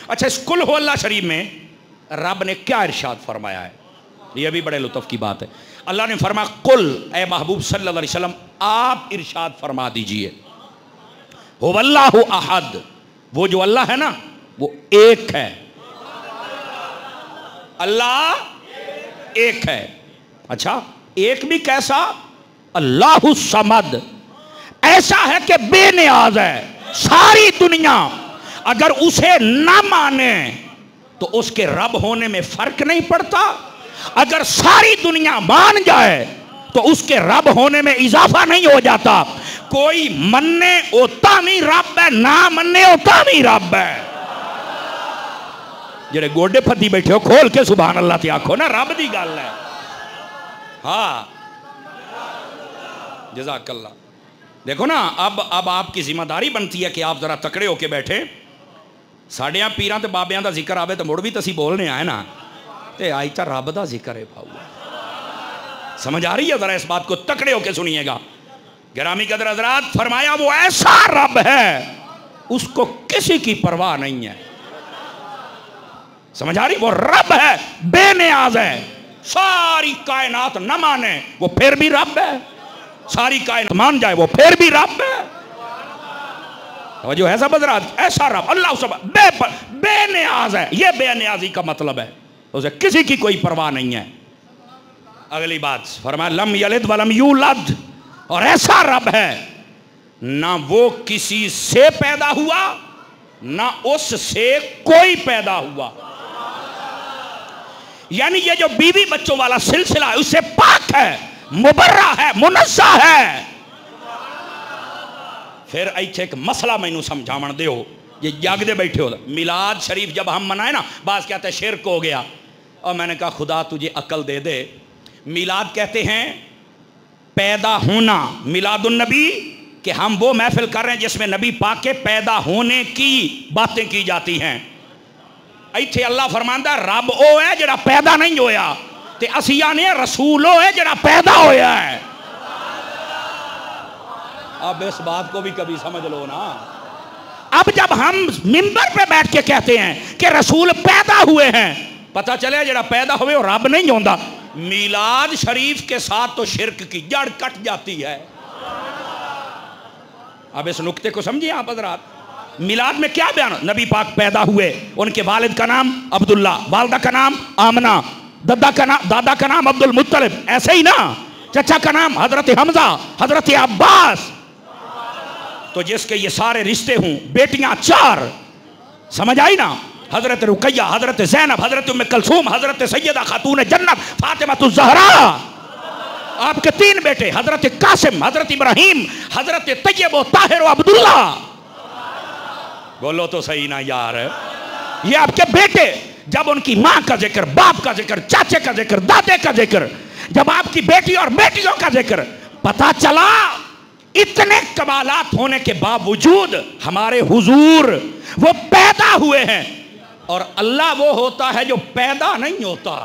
اچھا اس قل ہو اللہ شریف میں رب نے کیا ارشاد فرمایا ہے؟ یہ بھی بڑے لطف کی بات ہے. اللہ نے فرمایا قل، اے محبوب صلی اللہ علیہ وسلم آپ ارشاد فرما دیجئے هو اللہ احد، وہ جو اللہ ہے نا وہ ایک ہے. اللہ ایک ہے. اچھا ایک بھی کیسا؟ اللہ الصمد، ایسا ہے کہ بے نیاز ہے. ساری دنیا اگر اسے نہ مانے تو اس کے رب ہونے میں فرق نہیں پڑتا، اگر ساری دنیا مان جائے تو اس کے رب ہونے میں اضافہ نہیں ہو جاتا. کوئی مننے ہوتا بھی رب ہے، نہ مننے ہوتا بھی رب ہے. جڑے گوڈے پھدی بیٹھے ہو کھول کے سبحان اللہ تے آکھو نا، رب دی گل ہے. ہاں جزاک اللہ. دیکھو نا اب آپ کی ذمہ داری بنتی ہے کہ آپ ذرا تکڑے ہو کے بیٹھے. ساڑھے یہاں پیران تے بابیاں دا ذکر آوے تو مڑ بھی تسی بولنے آئے نا تے آئی تا رب دا ذکر ہے پاؤ. سمجھ آ رہی ہے؟ ذرا اس بات کو تکڑے ہو کے سنیے گا. گرامی قدر حضرات، فرمایا وہ ایسا رب ہے اس کو کسی کی پرواہ نہیں ہے. سمجھ آ رہی؟ وہ رب ہے، بے نیاز ہے. ساری کائنات نہ مانے وہ پھر بھی رب ہے، ساری کائنات مان جائے وہ پھر بھی رب ہے. جو ہے سب حضرات، ایسا رب اللہ سب بے نیاز ہے. یہ بے نیازی کا مطلب ہے اسے کسی کی کوئی پرواہ نہیں ہے. اگلی بات فرمایا لم یلد ولم یولد، اور ایسا رب ہے نہ وہ کسی سے پیدا ہوا نہ اس سے کوئی پیدا ہوا. یعنی یہ جو بیوی بچوں والا سلسلہ ہے اس سے پاک ہے، مبرہ ہے، منزہ ہے. پھر ایچھے ایک مسئلہ میں نو سمجھاون دے ہو، یہ جاگ دے بیٹھے ہو. میلاد شریف جب ہم منائے نا، بعض کہتے ہیں شرک ہو گیا، اور میں نے کہا خدا تجھے عقل دے دے. میلاد کہتے ہیں پیدا ہونا، میلاد النبی، کہ ہم وہ محفل کر رہے ہیں جس میں نبی پاک کے پیدا ہونے کی باتیں کی جاتی ہیں. ایتھے اللہ فرماندا رب او ہے جڑا پیدا نہیں ہویا، تے اسی آنے رسول او ہے جڑا پیدا ہویا ہے. اب اس بات کو بھی کبھی سمجھ لو نا. اب جب ہم منبر پہ بیٹھ کے کہتے ہیں کہ رسول پیدا ہوئے ہیں، پتہ چلے جڑا پیدا ہوئے وہ رب نہیں ہوندا. میلاد شریف کے ساتھ تو شرک کی جڑ کٹ جاتی ہے. اب اس نقطے کو سمجھیں آپ حضرات. میلاد میں کیا بیان؟ نبی پاک پیدا ہوئے، ان کے والد کا نام عبداللہ، والدہ کا نام آمنہ، دادا کا نام عبد المطلب، ایسے ہی نا. چچا کا نام حضرت حمزہ، حضرت عباس. تو جس کے یہ سارے رشتے ہوں، بیٹیاں 4، سمجھ آئی نا؟ حضرت رقیہ، حضرت زینب، حضرت ام کلثوم، حضرت سیدہ خاتون جنت فاطمہ الزہرا. آپ کے 3 بیٹے، حضرت قاسم، حضرت ابراہیم، حضرت طیب و طاہر و عبداللہ. بولو تو صحیح نا یار. یہ آپ کے بیٹے، جب ان کی ماں کا ذکر، باپ کا ذکر، چاچے کا ذکر، دادے کا ذکر، جب آپ کی بیٹی اور بیٹیوں کا ذکر، پتا چلا اتنے کمالات ہونے کے باوجود ہمارے حضور وہ پیدا ہوئے ہیں، اور اللہ وہ ہوتا ہے جو پیدا نہیں ہوتا.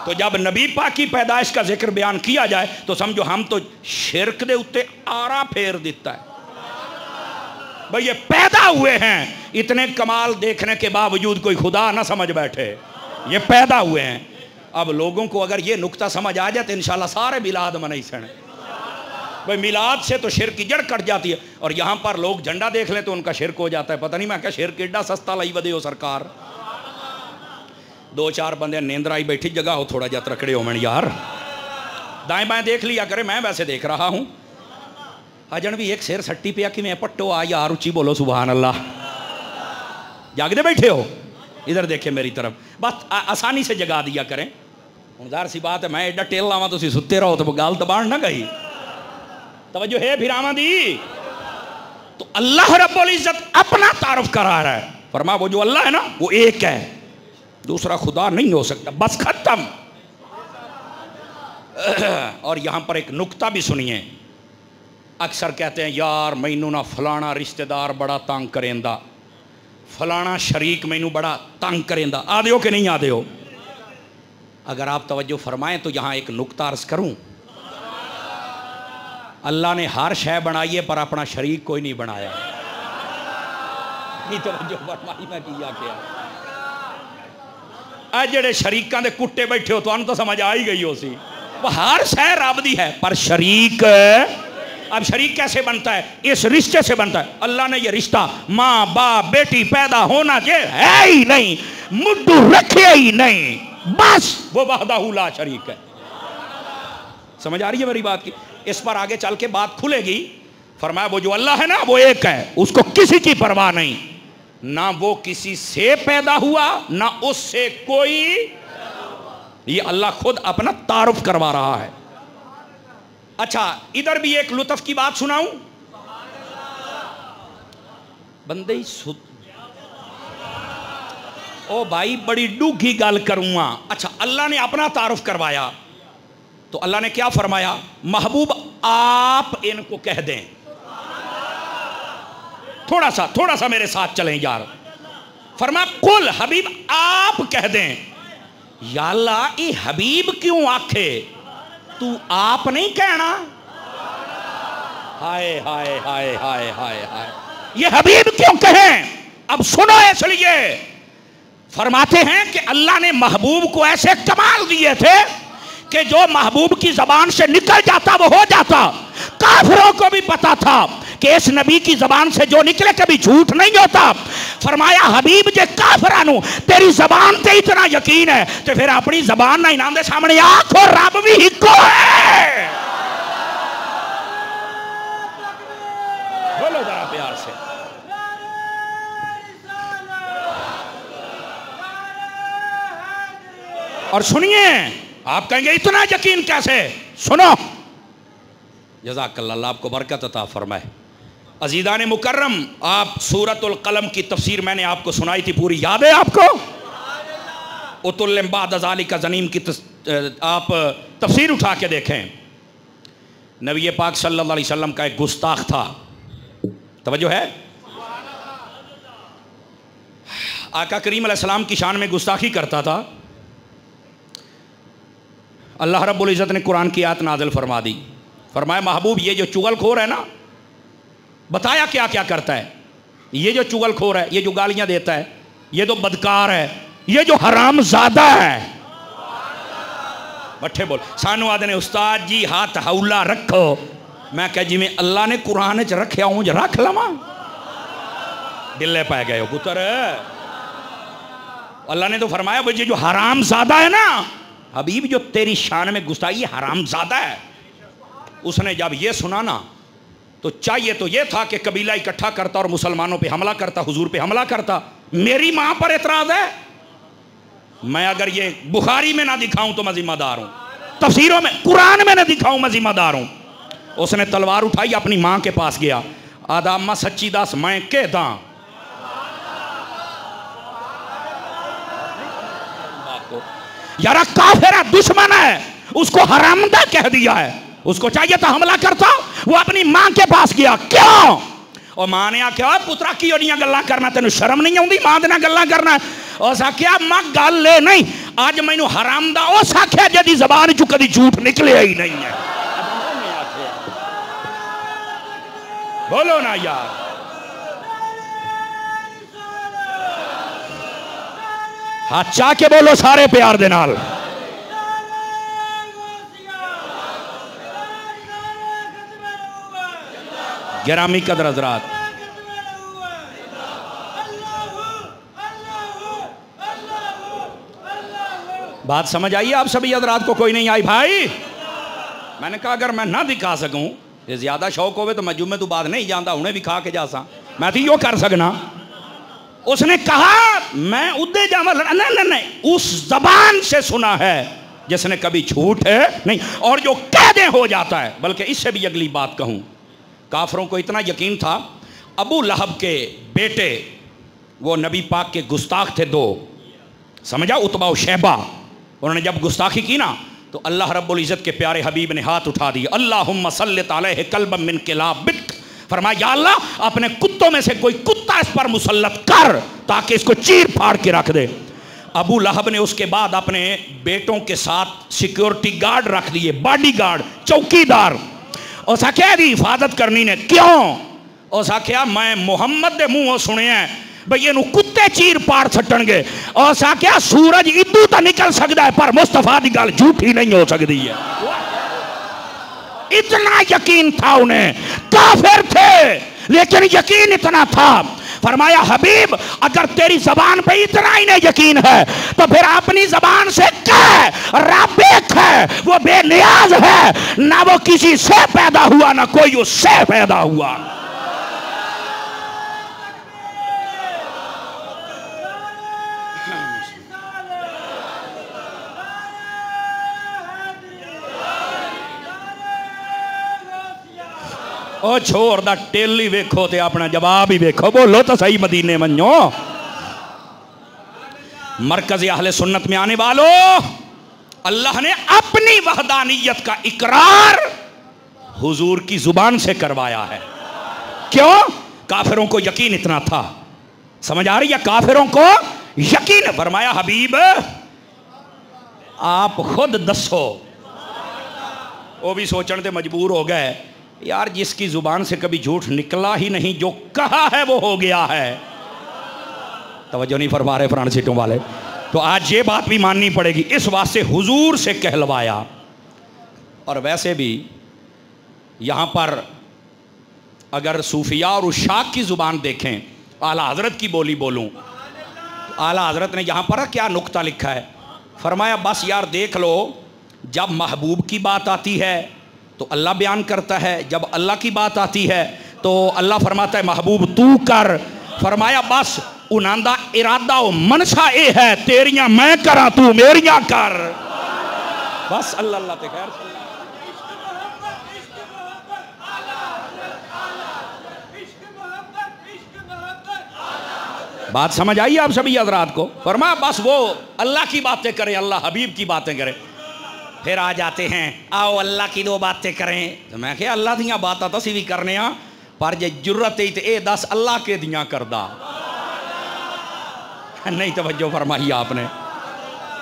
تو جب نبی پاک کی پیدائش کا ذکر بیان کیا جائے تو سمجھو ہم تو شرک دے اتے آرا پھیر دیتا ہے. بھئی یہ پیدا ہوئے ہیں، اتنے کمال دیکھنے کے باوجود کوئی خدا نہ سمجھ بیٹھے، یہ پیدا ہوئے ہیں. اب لوگوں کو اگر یہ نکتہ سمجھ آ جائے تو انشاءاللہ سارے میلاد منائی سنے. بھئی میلاد سے تو شرک کی جڑ کٹ جاتی ہے. اور یہاں پر لوگ جھنڈا دیکھ لیں تو ان کا شرک ہو جاتا ہے. پتہ نہیں میں کیا شرک ایڈا سستا لائی ودے ہو سرکار. 2-4 بندے نیندر آئی بیٹھی جگہ ہو تھوڑا جا ترکڑے ہو میں یار، دائیں بائیں دیکھ لیا کرے. میں ویسے دیکھ رہا ہوں. اجن بھی ایک سیر سٹی پیا کہ میں پٹو آ یار اچھی بولو سبحان اللہ. جاگ دے بیٹھے ہو، ادھر دیکھیں میری طرف، بس آسانی سے جگا دیا کریں. ظاہر سی بات ہے میں ایڈا ٹیل لاواں تو ستے رہو تو گال دبان نہ گئی. توجہ ہے پھر آواں دی. تو اللہ رب العزت اپنا تعارف کرا رہا ہے. فرما وہ جو اللہ ہے نا وہ ایک ہے، دوسرا خدا نہیں ہو سکتا. بس ختم. اور یہاں پر ایک نکتہ بھی سنیے. اکثر کہتے ہیں یار مینوں نہ فلانا رشتہ دار بڑا تنگ کریندا، فلانا شریک مینوں بڑا تنگ کریندا. آدھے ہو کہ نہیں آدھے ہو؟ اگر آپ توجہ فرمائیں تو یہاں ایک نکتہ عرض کروں. اللہ نے ہر شے بنائی ہے پر اپنا شریک کوئی نہیں بنایا. نہیں توجہ فرمائی میں کیا کیا اے جڑے شریکاں دے کٹے بیٹھے ہو تانوں تو سمجھ آ ہی گئی ہو سی وہ ہر شے رب دی ہے پر شریک اب شریک کیسے بنتا ہے اس رشتے سے بنتا ہے اللہ نے یہ رشتہ ماں باپ بیٹی پیدا ہونا ہے ہی نہیں مڈو رکھے ہی نہیں بس وہ وحدہ لا شریک ہے سمجھ آ رہی ہے میری بات کی اس پر آگے چل کے بات کھلے گی فرمایا وہ جو اللہ ہے نا وہ ایک ہے اس کو کسی کی پرواہ نہیں نہ وہ کسی سے پیدا ہوا نہ اس سے کوئی یہ اللہ خود اپنا تعارف کروا رہا ہے اچھا ادھر بھی ایک لطف کی بات سناؤں بندے او بھائی بڑی ڈوگھی گل کروں گا اچھا اللہ نے اپنا تعارف کروایا تو اللہ نے کیا فرمایا محبوب آپ ان کو کہہ دیں تھوڑا سا میرے ساتھ چلیں یار فرمایا قل حبیب آپ کہہ دیں یا اللہ یہ حبیب کیوں آکھے تو آپ نہیں کہنا ہائے ہائے ہائے ہائے ہائے ہائے یہ حبیب کیوں کہیں اب سنو اس لیے فرماتے ہیں کہ اللہ نے محبوب کو ایسے کمال دیے تھے کہ جو محبوب کی زبان سے نکل جاتا وہ ہو جاتا کافروں کو بھی پتا تھا کہ اس نبی کی زبان سے جو نکلے کبھی جھوٹ نہیں ہوتا فرمایا حبیب جے کافرانو تیری زبان تے اتنا یقین ہے تو پھر اپنی زبان نہ انہاں دے سامنے آکھو رب بھی ہکو ہے بولو ذرا پیار سے اور سنیے آپ کہیں گے اتنا یقین کیسے سنو جزاک اللہ آپ کو برکت عطا فرمائے عزیزان مکرم آپ سورۃ القلم کی تفسیر میں نے آپ کو سنائی تھی پوری یاد ہے آپ کو اتلم بعد ذالک زنیم کی آپ تفسیر اٹھا کے دیکھیں نبی پاک صلی اللہ علیہ وسلم کا ایک گستاخ تھا توجہ ہے آقا کریم علیہ السلام کی شان میں گستاخی کرتا تھا اللہ رب العزت نے قرآن کی آیت نازل فرما دی فرمایا محبوب یہ جو چغل خور ہے نا بتایا کیا کیا کرتا ہے یہ جو چغل خور ہے یہ جو گالیاں دیتا ہے یہ تو بدکار ہے یہ جو حرام زادہ ہے بٹھے بول سانو آدھے نے استاد جی ہاتھ حولہ رکھو میں کہا جی میں اللہ نے قرآن چ رکھیا ہوں جو رکھ لما دلے پائے گئے ہو پتر اللہ نے تو فرمایا وہ جو حرام زادہ ہے نا حبیب جو تیری شان میں گستاخی یہ حرام زادہ ہے اس نے جب یہ سنا نا تو چاہیے تو یہ تھا کہ قبیلہ اکٹھا کرتا اور مسلمانوں پہ حملہ کرتا حضور پہ حملہ کرتا میری ماں پر اعتراض ہے میں اگر یہ بخاری میں نہ دکھاؤں تو میں ذمہ دار ہوں تفسیروں میں قرآن میں نہ دکھاؤں میں ذمہ دار ہوں اس نے تلوار اٹھائی اپنی ماں کے پاس گیا آدھا اماں سچی دس میں کہ داں یارا کافر ہے دشمن ہے اس کو حرامدہ کہہ دیا ہے اس کو چاہیے تھا حملہ کرتا وہ اپنی ماں کے پاس گیا کیوں اور ماں نے آکھیا پترا کی اڑیاں گلاں کرنا تینوں شرم نہیں آؤندی ماں دے نال گلاں کرنا اس آکھیا ماں گل لے نہیں اج مینوں حرامدہ اس آکھیا جدی زبان چوں کدی جھوٹ نکلیا ہی نہیں ہے بولو نا یار ہاتھ چاہ کے بولو سارے پیار دے نال گرامی قدر حضرات بات سمجھ آئیے آپ سبھی حضرات کو کوئی نہیں آئی بھائی میں نے کہا اگر میں نہ دکھا سکوں یہ زیادہ شوق ہوئے تو میں جمعے تو بعد نہیں جانتا انہیں بھی کھا کے جا سا میں تو یہ کر سکنا اس نے کہا میں ادھے جاما نہیں اس زبان سے سنا ہے جس نے کبھی جھوٹ ہے نہیں اور جو قیدیں ہو جاتا ہے بلکہ اس سے بھی اگلی بات کہوں کافروں کو اتنا یقین تھا ابو لہب کے بیٹے وہ نبی پاک کے گستاخ تھے دو سمجھا عتبہ و شیبہ انہوں نے جب گستاخی کی نا تو اللہ رب العزت کے پیارے حبیب نے ہاتھ اٹھا دی اللہم سلط علیہ کلبا من کلابک فرمایا یا اللہ اپنے کتوں میں سے کوئی کتا اس پر مسلط کر تاکہ اس کو چیر پھاڑ کے رکھ دے ابو لہب نے اس کے بعد اپنے بیٹوں کے ساتھ سیکیورٹی گارڈ رکھ دیے باڈی گارڈ چوکی دار اس آکھیا دی حفاظت کرنی نے کیوں اس آکھیا میں محمد دے منہ سنے ہیں بھئی یہ کتے چیر پاڑ چھٹن گے اور سا کیا سورج ادو تا نکل سکتا ہے پر مصطفیٰ دی گل جھوٹی نہیں ہو سکتی ہے. اتنا یقین تھا انہیں, کافر تھے لیکن یقین اتنا تھا. فرمایا حبیب اگر تیری زبان پہ اتنا ہی نہیں یقین ہے تو پھر اپنی زبان سے کہہ رب ایک ہے, وہ بے نیاز ہے, نہ وہ کسی سے پیدا ہوا نہ کوئی اس سے پیدا ہوا. او چھوڑ دا ٹیلی ویکھو تے اپنا جواب ہی ویکھو, بولو تو صحیح مدینے منو. مرکز اہل سنت میں آنے والو, اللہ نے اپنی وحدانیت کا اقرار حضور کی زبان سے کروایا ہے. کیوں؟ کافروں کو یقین اتنا تھا. سمجھ آ رہی ہے؟ کافروں کو یقین. فرمایا حبیب آپ خود دسو. وہ بھی سوچنے تے مجبور ہو گئے, یار جس کی زبان سے کبھی جھوٹ نکلا ہی نہیں, جو کہا ہے وہ ہو گیا ہے. توجہ نہیں فرما رہے فرانس سیٹوں والے. تو آج یہ بات بھی ماننی پڑے گی, اس واسطے حضور سے کہلوایا. اور ویسے بھی یہاں پر اگر صوفیاء اور اشاق کی زبان دیکھیں, اعلیٰ حضرت کی بولی بولوں, اعلیٰ حضرت نے یہاں پر کیا نقطہ لکھا ہے. فرمایا بس یار دیکھ لو, جب محبوب کی بات آتی ہے تو اللہ بیان کرتا ہے, جب اللہ کی بات آتی ہے تو اللہ فرماتا ہے محبوب تو کر. فرمایا بس انہاں ارادہ و منشا اے ہے, تیریاں میں کراں تو میریاں کر. بس اللہ اللہ تے خیر. بات سمجھ آئی آپ سبھی حضرات کو؟ فرمایا بس وہ اللہ کی باتیں کریں, اللہ حبیب کی باتیں کریں. پھر آ جاتے ہیں آؤ اللہ کی دو باتیں کریں. تو میں کہ اللہ دیاں باتاں تو سی بھی کرنے ہاں, پر جے جرت ہی تے اے دس اللہ کے دیاں کردہ. نہیں توجہ فرمائی آپ نے.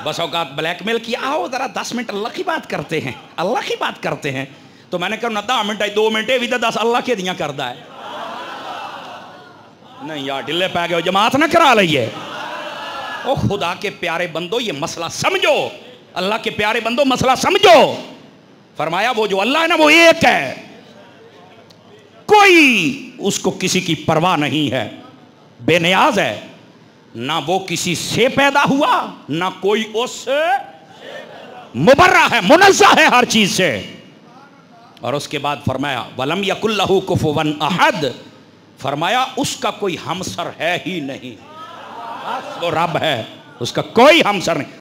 بس اوقات بلیک میل کیا, آؤ ذرا 10 منٹ اللہ کی بات کرتے ہیں, اللہ کی بات کرتے ہیں. تو میں نے کہا نہ 10 منٹ ہے 2 منٹ بھی تو 10 اللہ کے دیاں کردہ ہے. نہیں یار ڈلے پہ گئے, جماعت نہ کرا لئیے. او خدا کے پیارے بندو یہ مسئلہ سمجھو, اللہ کے پیارے بندو مسئلہ سمجھو. فرمایا وہ جو اللہ ہے نا وہ ایک ہے, کوئی اس کو کسی کی پرواہ نہیں ہے, بے نیاز ہے, نہ وہ کسی سے پیدا ہوا نہ کوئی اس سے مبرہ ہے, منزہ ہے ہر چیز سے. اور اس کے بعد فرمایا وَلَمْ يَكُنْ لَهُ كُفُوًا أَحَدٌ. فرمایا اس کا کوئی ہمسر ہے ہی نہیں, وہ رب ہے, اس کا کوئی ہمسر نہیں.